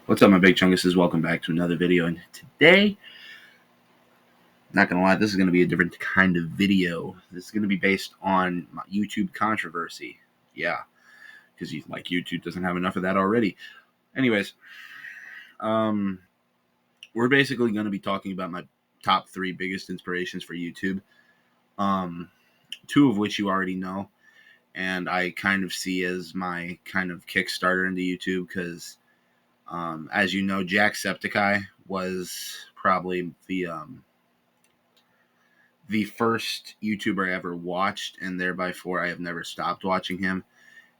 What's up, my big chunguses? Welcome back to another video. And today, not gonna lie, this is gonna be a different kind of video. This is gonna be based on my YouTube controversy. Yeah, because YouTube doesn't have enough of that already. Anyways, we're basically gonna be talking about my top 3 biggest inspirations for YouTube. Two of which you already know, and I kind of see as my kind of Kickstarter into YouTube because. As you know, Jacksepticeye was probably the first YouTuber I ever watched, and thereby I have never stopped watching him.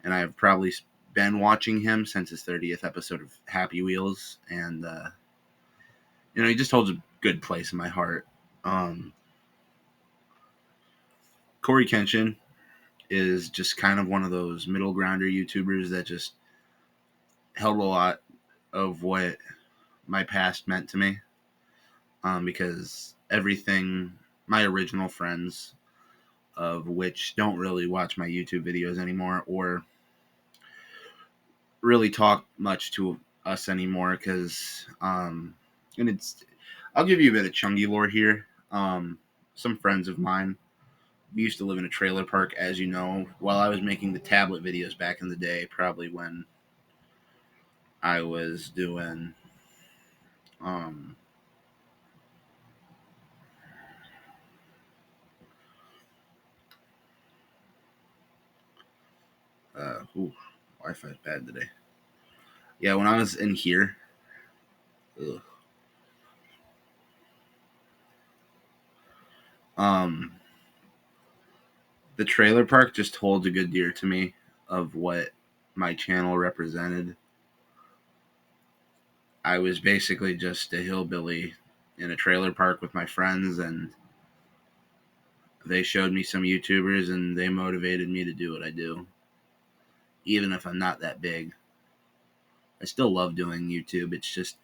And I have probably been watching him since his 30th episode of Happy Wheels, and he just holds a good place in my heart. CoryxKenshin is just kind of one of those middle grounder YouTubers that just held a lot of what my past meant to me. Because everything, my original friends, of which don't really watch my YouTube videos anymore or really talk much to us anymore, because and I'll give you a bit of chungy lore here. Some friends of mine, we used to live in a trailer park, as you know, while I was making the tablet videos back in the day, probably when I was doing Wi-Fi's bad today. Yeah, when I was in here, ugh. The trailer park just holds a good deal to me of what my channel represented. I was basically just a hillbilly in a trailer park with my friends, and they showed me some YouTubers, and they motivated me to do what I do. Even if I'm not that big, I still love doing YouTube. It's just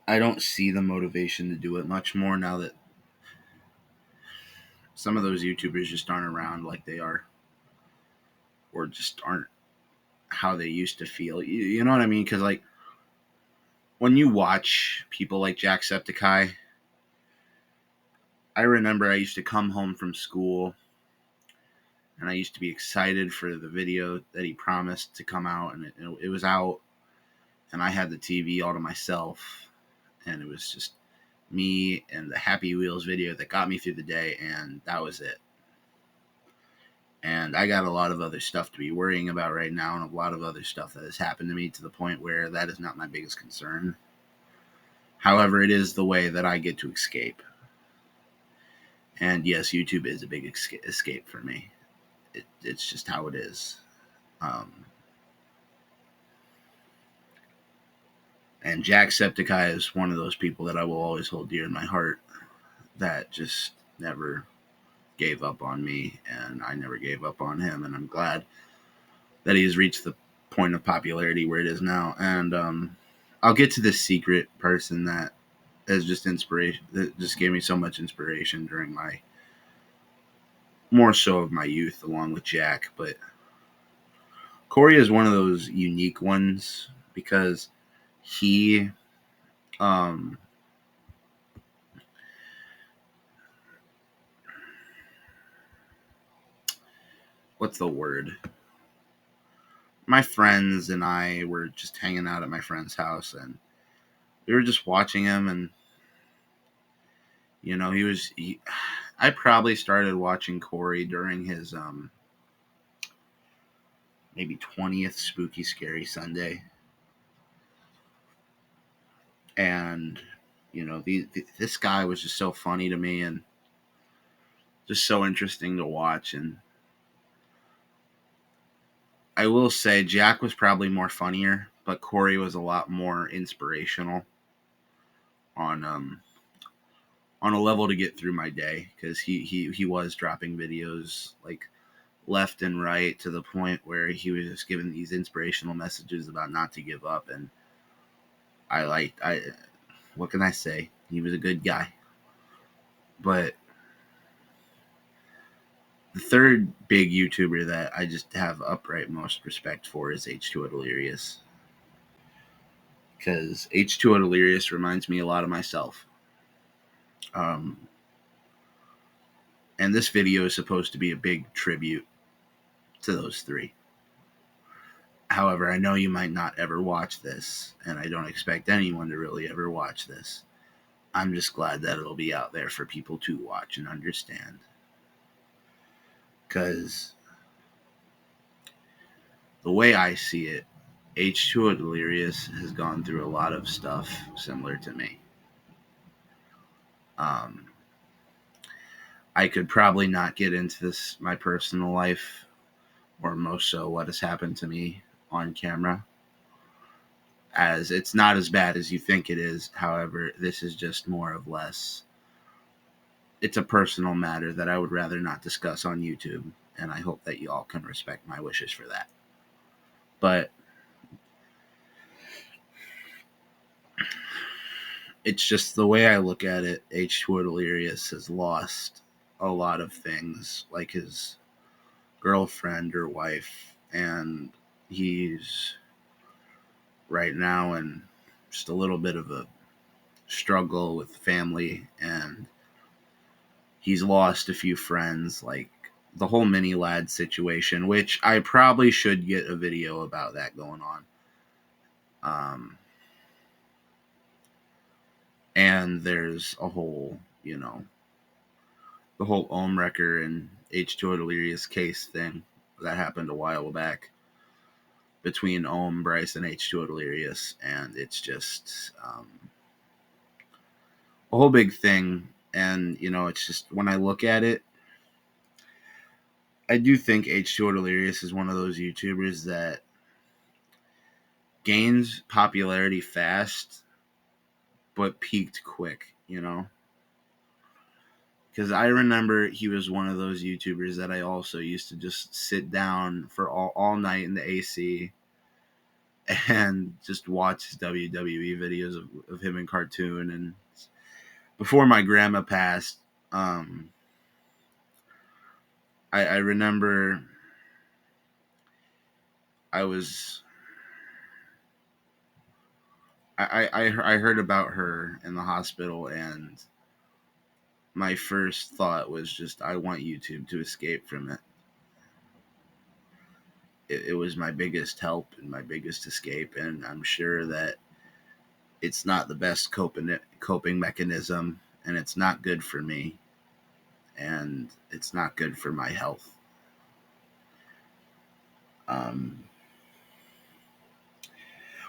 I don't see the motivation to do it much more now that some of those YouTubers just aren't around like they are, or just aren't how they used to feel. You know what I mean? Because when you watch people like Jacksepticeye, I remember I used to come home from school and I used to be excited for the video that he promised to come out, and it was out, and I had the TV all to myself, and it was just me and the Happy Wheels video that got me through the day, and that was it. And I got a lot of other stuff to be worrying about right now, and a lot of other stuff that has happened to me, to the point where that is not my biggest concern. However, it is the way that I get to escape. And yes, YouTube is a big escape for me. It's just how it is. And Jacksepticeye is one of those people that I will always hold dear in my heart, that just never gave up on me, and I never gave up on him. And I'm glad that he's reached the point of popularity where it is now. And I'll get to this secret person that is just inspiration, that just gave me so much inspiration during my, more so of my youth, along with Jack. But Corey is one of those unique ones because he what's the word? My friends and I were just hanging out at my friend's house, and we were just watching him, and I probably started watching Corey during his maybe 20th Spooky Scary Sunday. And this guy was just so funny to me, and just so interesting to watch. And I will say Jack was probably more funnier, but Corey was a lot more inspirational on on a level to get through my day, because he was dropping videos like left and right, to the point where he was just giving these inspirational messages about not to give up. And I what can I say? He was a good guy. But the third big YouTuber that I just have upright most respect for is H20 Delirious. because H2O Delirious reminds me a lot of myself. And this video is supposed to be a big tribute to those three. However, I know you might not ever watch this, and I don't expect anyone to really ever watch this. I'm just glad that it'll be out there for people to watch and understand. Because the way I see it, H2O Delirious has gone through a lot of stuff similar to me. I could probably not get into this, my personal life, or most so what has happened to me on camera, as it's not as bad as you think it is. However, this is just more or less, it's a personal matter that I would rather not discuss on YouTube, and I hope that you all can respect my wishes for that. But it's just the way I look at it. H2O Delirious has lost a lot of things, like his girlfriend or wife, and he's right now in just a little bit of a struggle with family, and he's lost a few friends, like the whole mini lad situation, which I probably should get a video about that going on. And there's a whole, the whole Ohm Wrecker and H2O Delirious case thing that happened a while back between Ohm, Bryce, and H2O Delirious, and it's just a whole big thing. And it's just, when I look at it, I do think H2O Delirious is one of those YouTubers that gains popularity fast, but peaked quick, Because I remember he was one of those YouTubers that I also used to just sit down for all night in the AC and just watch his WWE videos of him in cartoon. And before my grandma passed, I remember I was I heard about her in the hospital, and my first thought was just, I want YouTube to escape from it. It was my biggest help and my biggest escape, and I'm sure that it's not the best coping mechanism, and it's not good for me, and it's not good for my health.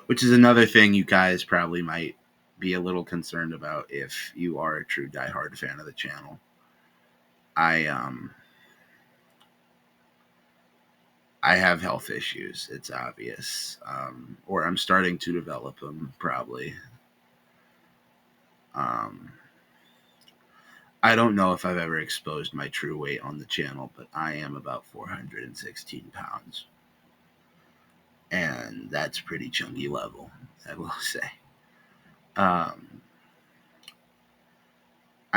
Which is another thing you guys probably might be a little concerned about if you are a true diehard fan of the channel. I have health issues. It's obvious, or I'm starting to develop them probably. I don't know if I've ever exposed my true weight on the channel, but I am about 416 pounds. And that's pretty chungy level, I will say. I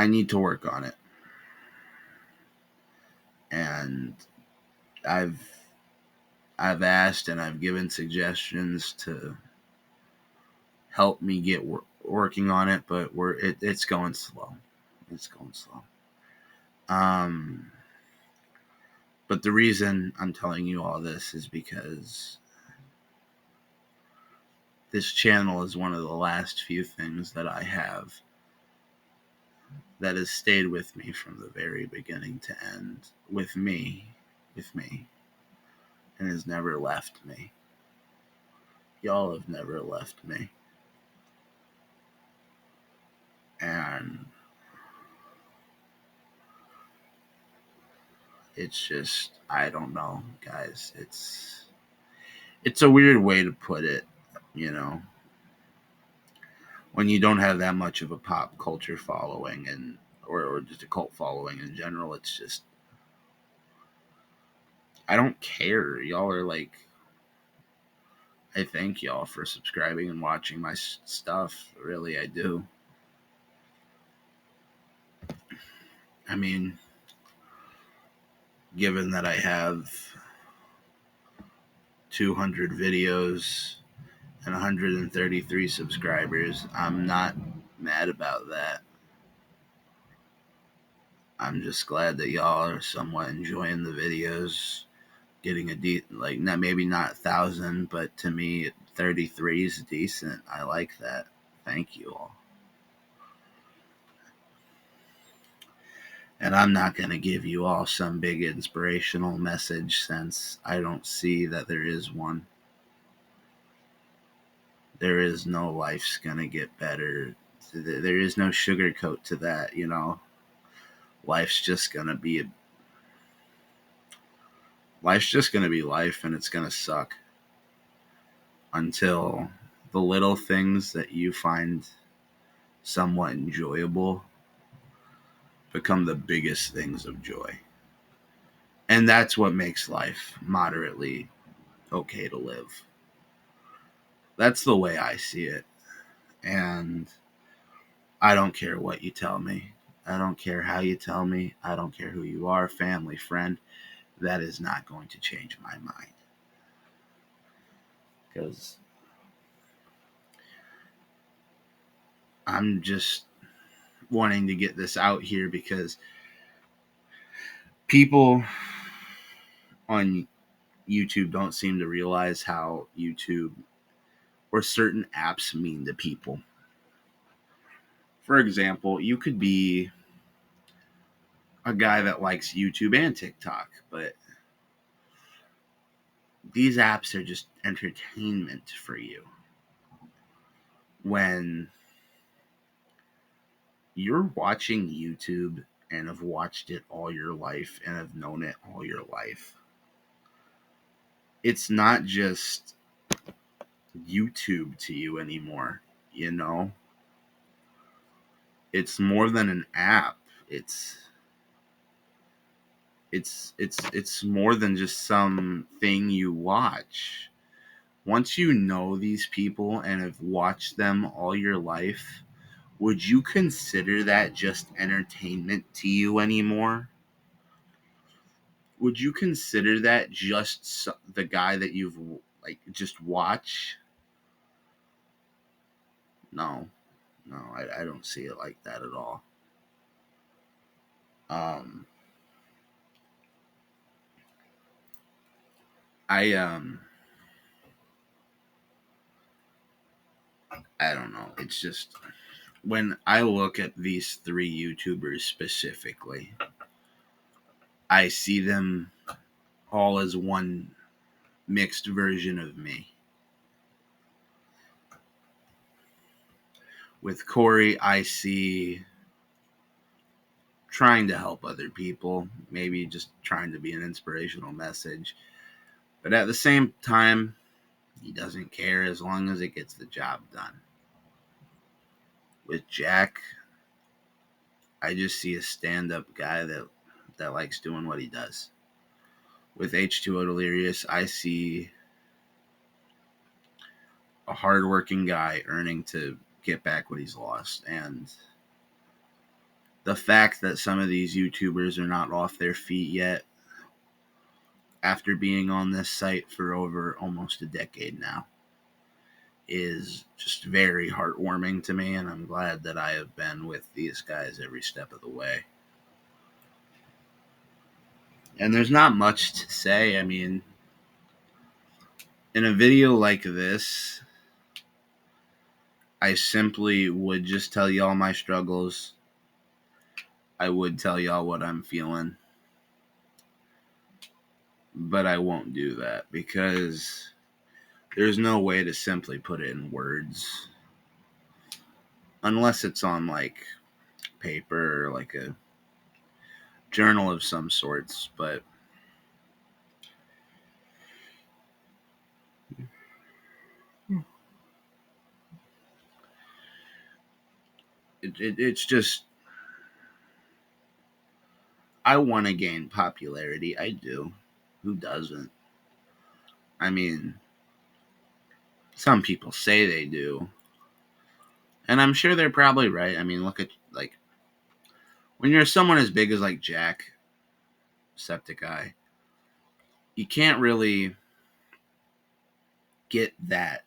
need to work on it. And I've asked and I've given suggestions to help me get working on it, but it's going slow. It's going slow. But the reason I'm telling you all this is because this channel is one of the last few things that I have that has stayed with me from the very beginning to end, with me, and has never left me. Y'all have never left me. And it's just, I don't know, guys. It's a weird way to put it, when you don't have that much of a pop culture following, and or just a cult following in general. It's just, I don't care. Y'all are like, I thank y'all for subscribing and watching my stuff. Really, I do. I mean, given that I have 200 videos and 133 subscribers. I'm not mad about that. I'm just glad that y'all are somewhat enjoying the videos, getting maybe not 1,000, but to me 33 is decent. I like that. Thank you all. And I'm not going to give you all some big inspirational message since I don't see that there is one. There is no life's going to get better. There is no sugarcoat to that, you know. Life's just going to be life, and it's going to suck until the little things that you find somewhat enjoyable become the biggest things of joy. And that's what makes life moderately okay to live. That's the way I see it. And I don't care what you tell me. I don't care how you tell me. I don't care who you are, family, friend. That is not going to change my mind. Because I'm just wanting to get this out here because people on YouTube don't seem to realize how YouTube or certain apps mean to people. For example, you could be a guy that likes YouTube and TikTok, but these apps are just entertainment for you. When you're watching YouTube and have watched it all your life and have known it all your life, it's not just YouTube to you anymore, you know? It's more than an app. It's more than just something you watch. Once you know these people and have watched them all your life, would you consider that just entertainment to you anymore? Would you consider that just the guy that you've just watch? No, I don't see it like that at all. Um, I I don't know. It's just when I look at these three YouTubers specifically, I see them all as one mixed version of me. With Corey, I see trying to help other people, maybe just trying to be an inspirational message. But at the same time, he doesn't care as long as it gets the job done. With Jack, I just see a stand-up guy that likes doing what he does. With H20 Delirious, I see a hardworking guy earning to get back what he's lost. And the fact that some of these YouTubers are not off their feet yet after being on this site for over almost a decade now is just very heartwarming to me, and I'm glad that I have been with these guys every step of the way. And there's not much to say. I mean, in a video like this, I simply would just tell y'all my struggles. I would tell y'all what I'm feeling. But I won't do that because there's no way to simply put it in words. Unless it's on like paper or like a journal of some sorts. But it's just, I want to gain popularity. I do. Who doesn't? I mean, some people say they do. And I'm sure they're probably right. I mean, look at, like, when you're someone as big as, like, Jacksepticeye, you can't really get that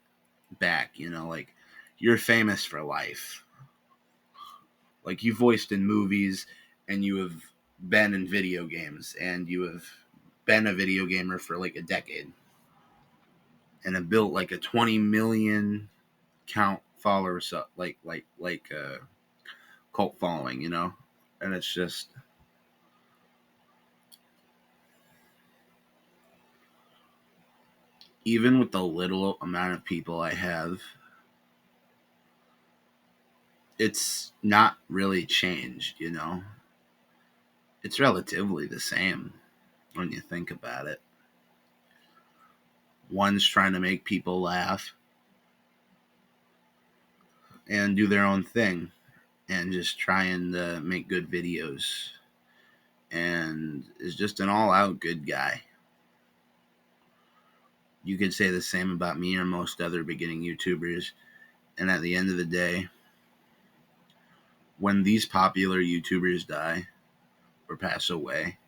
back, like you're famous for life. Like you voiced in movies and you have been in video games and you have been a video gamer for like a decade and have built like a 20 million count followers up cult following, and it's just even with the little amount of people I have, it's not really changed, It's relatively the same when you think about it. One's trying to make people laugh and do their own thing and just trying to make good videos and is just an all-out good guy. You could say the same about me or most other beginning YouTubers, and at the end of the day, when these popular YouTubers die or pass away,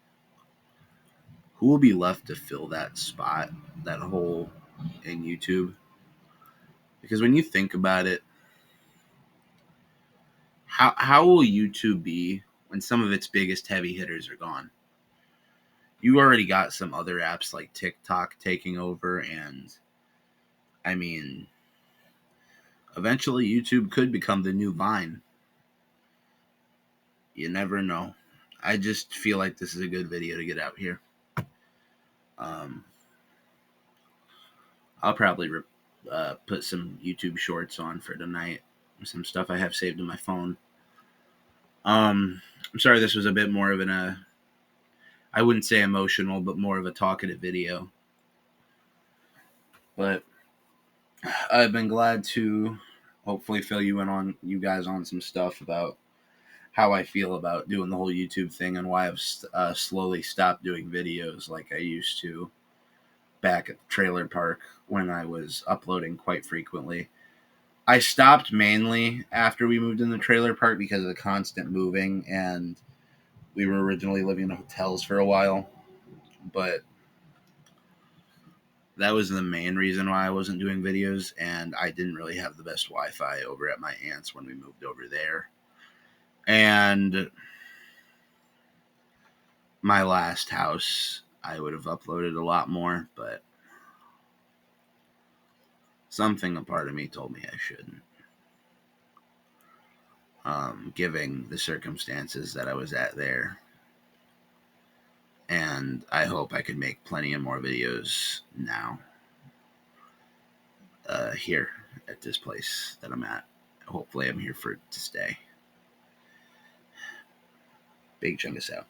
who will be left to fill that spot, that hole in YouTube? Because when you think about it, how will YouTube be when some of its biggest heavy hitters are gone? You already got some other apps like TikTok taking over, and I mean, eventually YouTube could become the new Vine. You never know. I just feel like this is a good video to get out here. Um, I'll probably put some YouTube shorts on for tonight. Some stuff I have saved in my phone. I'm sorry this was a bit more of I wouldn't say emotional, but more of a talkative video. But I've been glad to hopefully fill you guys on some stuff about how I feel about doing the whole YouTube thing and why I've slowly stopped doing videos like I used to back at the trailer park when I was uploading quite frequently. I stopped mainly after we moved in the trailer park because of the constant moving, and we were originally living in hotels for a while, but that was the main reason why I wasn't doing videos, and I didn't really have the best Wi-Fi over at my aunt's when we moved over there. And my last house, I would have uploaded a lot more, but something a part of me told me I shouldn't. Given the circumstances that I was at there. And I hope I could make plenty of more videos now. Here at this place that I'm at. Hopefully I'm here to stay. Big Chungus out.